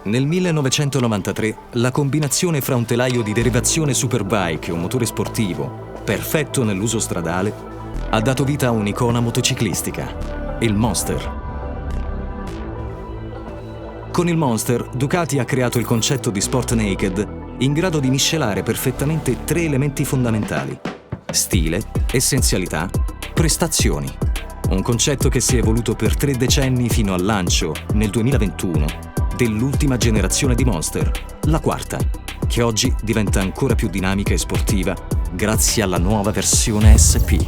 Nel 1993 la combinazione fra un telaio di derivazione Superbike e un motore sportivo, perfetto nell'uso stradale, ha dato vita a un'icona motociclistica, il Monster. Con il Monster, Ducati ha creato il concetto di Sport Naked in grado di miscelare perfettamente tre elementi fondamentali: stile, essenzialità, prestazioni. Un concetto che si è evoluto per 3 decenni fino al lancio, nel 2021, dell'ultima generazione di Monster, la quarta, che oggi diventa ancora più dinamica e sportiva grazie alla nuova versione SP.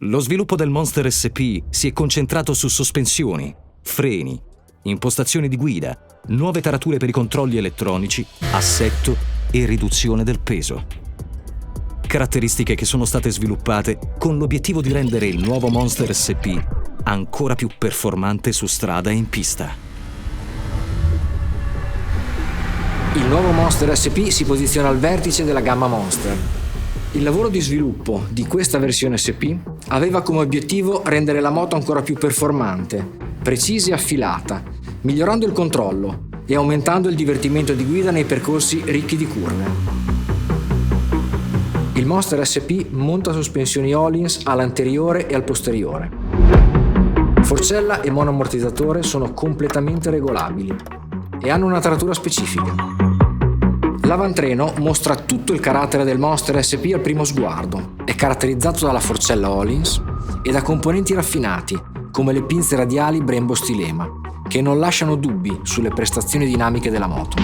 Lo sviluppo del Monster SP si è concentrato su sospensioni, freni, impostazioni di guida, nuove tarature per i controlli elettronici, assetto e riduzione del peso. Caratteristiche che sono state sviluppate con l'obiettivo di rendere il nuovo Monster SP ancora più performante su strada e in pista. Il nuovo Monster SP si posiziona al vertice della gamma Monster. Il lavoro di sviluppo di questa versione SP aveva come obiettivo rendere la moto ancora più performante, precisa e affilata, migliorando il controllo e aumentando il divertimento di guida nei percorsi ricchi di curve. Il Monster SP monta sospensioni Öhlins all'anteriore e al posteriore. Forcella e monoammortizzatore sono completamente regolabili e hanno una taratura specifica. L'avantreno mostra tutto il carattere del Monster SP al primo sguardo. È caratterizzato dalla forcella Öhlins e da componenti raffinati, come le pinze radiali Brembo Stilema, che non lasciano dubbi sulle prestazioni dinamiche della moto.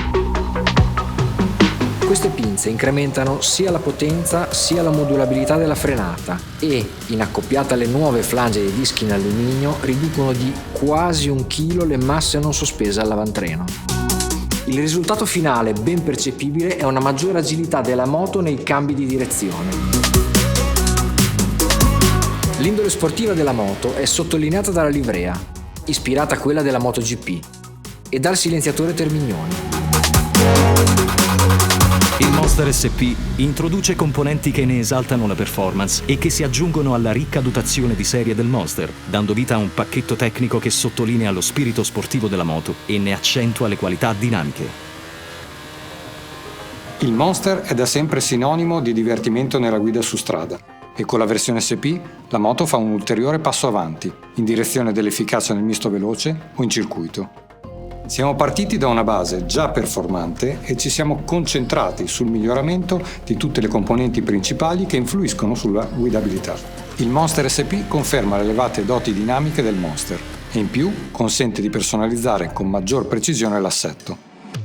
Queste pinze incrementano sia la potenza sia la modulabilità della frenata e, in accoppiata alle nuove flange dei dischi in alluminio, riducono di quasi 1 chilo le masse non sospese all'avantreno. Il risultato finale, ben percepibile, è una maggiore agilità della moto nei cambi di direzione. L'indole sportiva della moto è sottolineata dalla livrea, ispirata a quella della MotoGP, e dal silenziatore Termignoni. Il Monster SP introduce componenti che ne esaltano la performance e che si aggiungono alla ricca dotazione di serie del Monster, dando vita a un pacchetto tecnico che sottolinea lo spirito sportivo della moto e ne accentua le qualità dinamiche. Il Monster è da sempre sinonimo di divertimento nella guida su strada e con la versione SP la moto fa un ulteriore passo avanti in direzione dell'efficacia nel misto veloce o in circuito. Siamo partiti da una base già performante e ci siamo concentrati sul miglioramento di tutte le componenti principali che influiscono sulla guidabilità. Il Monster SP conferma le elevate doti dinamiche del Monster e in più consente di personalizzare con maggior precisione l'assetto,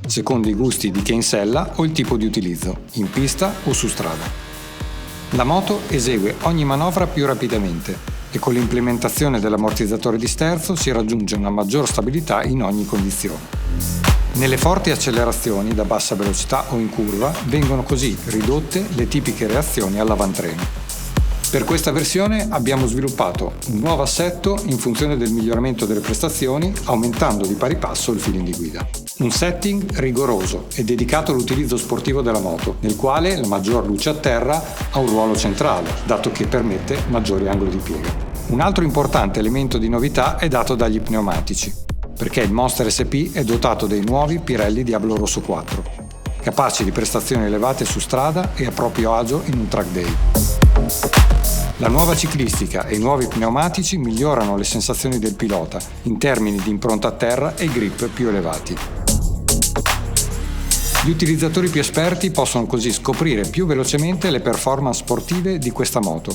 secondo i gusti di chi è in sella o il tipo di utilizzo, in pista o su strada. La moto esegue ogni manovra più rapidamente e con l'implementazione dell'ammortizzatore di sterzo si raggiunge una maggior stabilità in ogni condizione. Nelle forti accelerazioni da bassa velocità o in curva vengono così ridotte le tipiche reazioni all'avantreno. Per questa versione abbiamo sviluppato un nuovo assetto in funzione del miglioramento delle prestazioni, aumentando di pari passo il feeling di guida. Un setting rigoroso e dedicato all'utilizzo sportivo della moto, nel quale la maggior luce a terra ha un ruolo centrale, dato che permette maggiori angoli di piega. Un altro importante elemento di novità è dato dagli pneumatici, perché il Monster SP è dotato dei nuovi Pirelli Diablo Rosso 4, capaci di prestazioni elevate su strada e a proprio agio in un track day. La nuova ciclistica e i nuovi pneumatici migliorano le sensazioni del pilota in termini di impronta a terra e grip più elevati. Gli utilizzatori più esperti possono così scoprire più velocemente le performance sportive di questa moto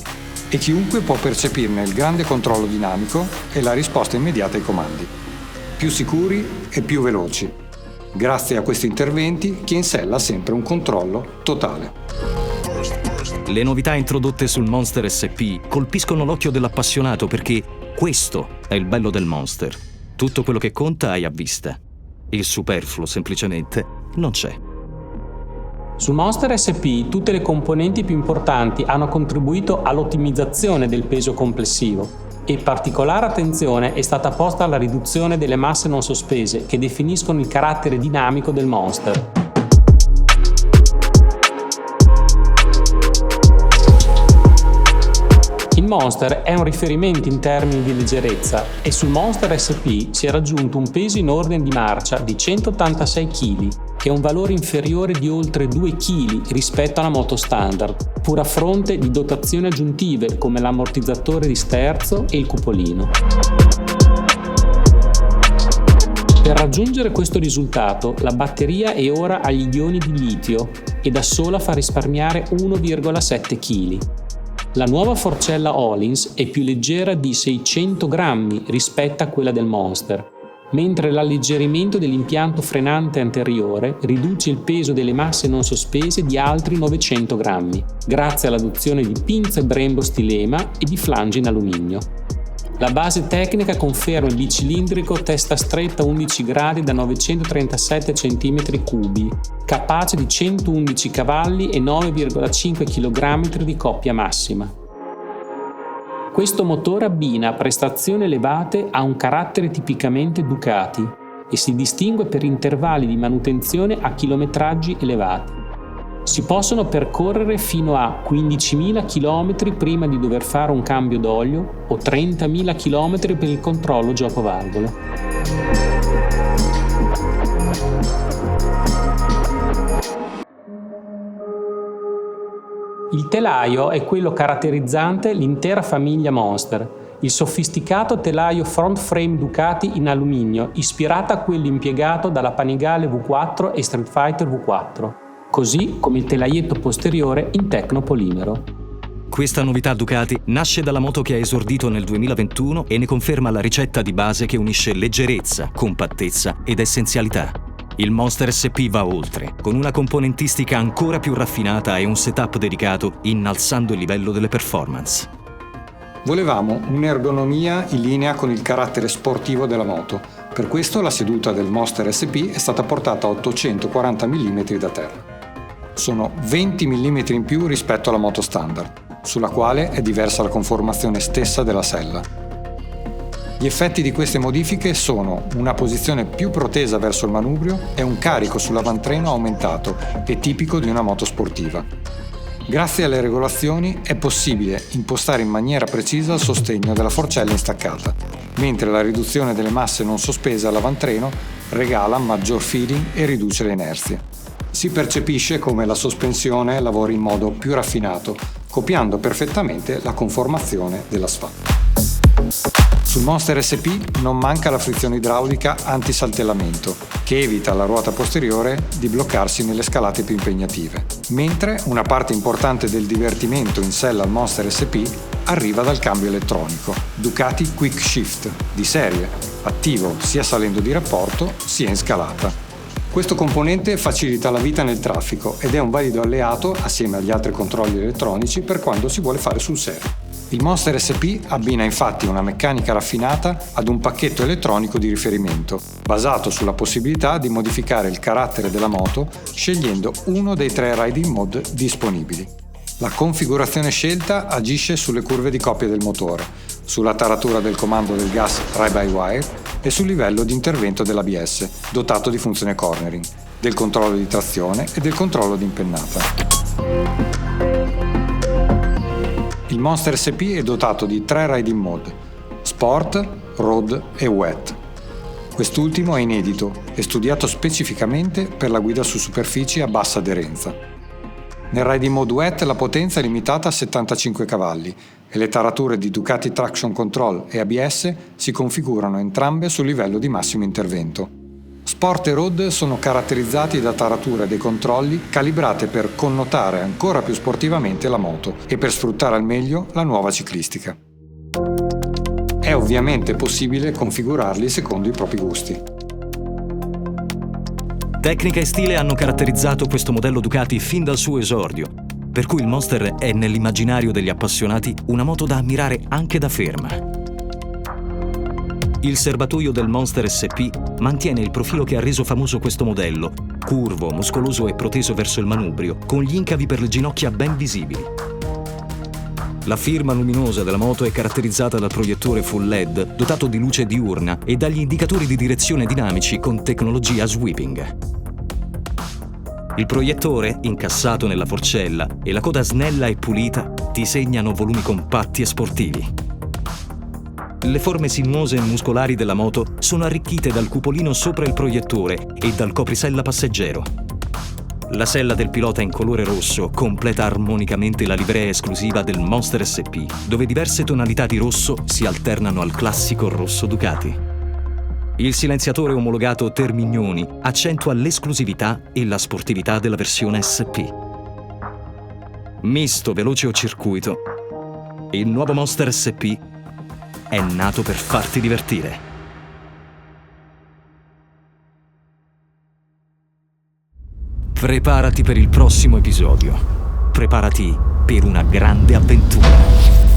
e chiunque può percepirne il grande controllo dinamico e la risposta immediata ai comandi. Più sicuri e più veloci. Grazie a questi interventi, chi insella ha sempre un controllo totale. Le novità introdotte sul Monster SP colpiscono l'occhio dell'appassionato perché questo è il bello del Monster. Tutto quello che conta hai a vista. Il superfluo, semplicemente, non c'è. Sul Monster SP tutte le componenti più importanti hanno contribuito all'ottimizzazione del peso complessivo e particolare attenzione è stata posta alla riduzione delle masse non sospese che definiscono il carattere dinamico del Monster. Il Monster è un riferimento in termini di leggerezza e sul Monster SP si è raggiunto un peso in ordine di marcia di 186 kg, che è un valore inferiore di oltre 2 kg rispetto alla moto standard, pur a fronte di dotazioni aggiuntive come l'ammortizzatore di sterzo e il cupolino. Per raggiungere questo risultato, la batteria è ora agli ioni di litio e da sola fa risparmiare 1,7 kg. La nuova forcella Öhlins è più leggera di 600 grammi rispetto a quella del Monster, mentre l'alleggerimento dell'impianto frenante anteriore riduce il peso delle masse non sospese di altri 900 grammi, grazie all'adozione di pinze Brembo stilema e di flange in alluminio. La base tecnica conferma il bicilindrico testa stretta 11 gradi da 937 cm3, capace di 111 cavalli e 9,5 kg di coppia massima. Questo motore abbina prestazioni elevate a un carattere tipicamente Ducati e si distingue per intervalli di manutenzione a chilometraggi elevati. Si possono percorrere fino a 15.000 km prima di dover fare un cambio d'olio o 30.000 km per il controllo giocovalvole. Il telaio è quello caratterizzante l'intera famiglia Monster, il sofisticato telaio front frame Ducati in alluminio ispirato a quello impiegato dalla Panigale V4 e Street Fighter V4. Così come il telaietto posteriore in tecnopolimero. Questa novità Ducati nasce dalla moto che ha esordito nel 2021 e ne conferma la ricetta di base che unisce leggerezza, compattezza ed essenzialità. Il Monster SP va oltre, con una componentistica ancora più raffinata e un setup dedicato, innalzando il livello delle performance. Volevamo un'ergonomia in linea con il carattere sportivo della moto. Per questo la seduta del Monster SP è stata portata a 840 mm da terra. Sono 20 mm in più rispetto alla moto standard, sulla quale è diversa la conformazione stessa della sella. Gli effetti di queste modifiche sono una posizione più protesa verso il manubrio e un carico sull'avantreno aumentato, che è tipico di una moto sportiva. Grazie alle regolazioni è possibile impostare in maniera precisa il sostegno della forcella instaccata, mentre la riduzione delle masse non sospese all'avantreno regala maggior feeling e riduce le inerzie. Si percepisce come la sospensione lavori in modo più raffinato, copiando perfettamente la conformazione dell'asfalto. Sul Monster SP non manca la frizione idraulica antisaltellamento, che evita alla ruota posteriore di bloccarsi nelle scalate più impegnative, mentre una parte importante del divertimento in sella al Monster SP arriva dal cambio elettronico Ducati Quick Shift di serie, attivo sia salendo di rapporto sia in scalata. Questo componente facilita la vita nel traffico ed è un valido alleato, assieme agli altri controlli elettronici, per quando si vuole fare sul serio. Il Monster SP abbina infatti una meccanica raffinata ad un pacchetto elettronico di riferimento, basato sulla possibilità di modificare il carattere della moto scegliendo uno dei 3 riding mode disponibili. La configurazione scelta agisce sulle curve di coppia del motore, sulla taratura del comando del gas ride-by-wire e sul livello di intervento dell'ABS, dotato di funzione cornering, del controllo di trazione e del controllo di impennata. Il Monster SP è dotato di 3 riding mode: Sport, Road e Wet. Quest'ultimo è inedito e studiato specificamente per la guida su superfici a bassa aderenza. Nel riding mode Wet la potenza è limitata a 75 cavalli e le tarature di Ducati Traction Control e ABS si configurano entrambe sul livello di massimo intervento. Sport e road sono caratterizzati da tarature e dei controlli calibrate per connotare ancora più sportivamente la moto e per sfruttare al meglio la nuova ciclistica. È ovviamente possibile configurarli secondo i propri gusti. Tecnica e stile hanno caratterizzato questo modello Ducati fin dal suo esordio, per cui il Monster è nell'immaginario degli appassionati una moto da ammirare anche da ferma. Il serbatoio del Monster SP mantiene il profilo che ha reso famoso questo modello, curvo, muscoloso e proteso verso il manubrio, con gli incavi per le ginocchia ben visibili. La firma luminosa della moto è caratterizzata dal proiettore full LED dotato di luce diurna e dagli indicatori di direzione dinamici con tecnologia sweeping. Il proiettore, incassato nella forcella, e la coda snella e pulita disegnano volumi compatti e sportivi. Le forme sinuose e muscolari della moto sono arricchite dal cupolino sopra il proiettore e dal coprisella passeggero. La sella del pilota in colore rosso completa armonicamente la livrea esclusiva del Monster SP, dove diverse tonalità di rosso si alternano al classico rosso Ducati. Il silenziatore omologato Termignoni accentua l'esclusività e la sportività della versione SP. Misto, veloce o circuito, il nuovo Monster SP è nato per farti divertire. Preparati per il prossimo episodio. Preparati per una grande avventura.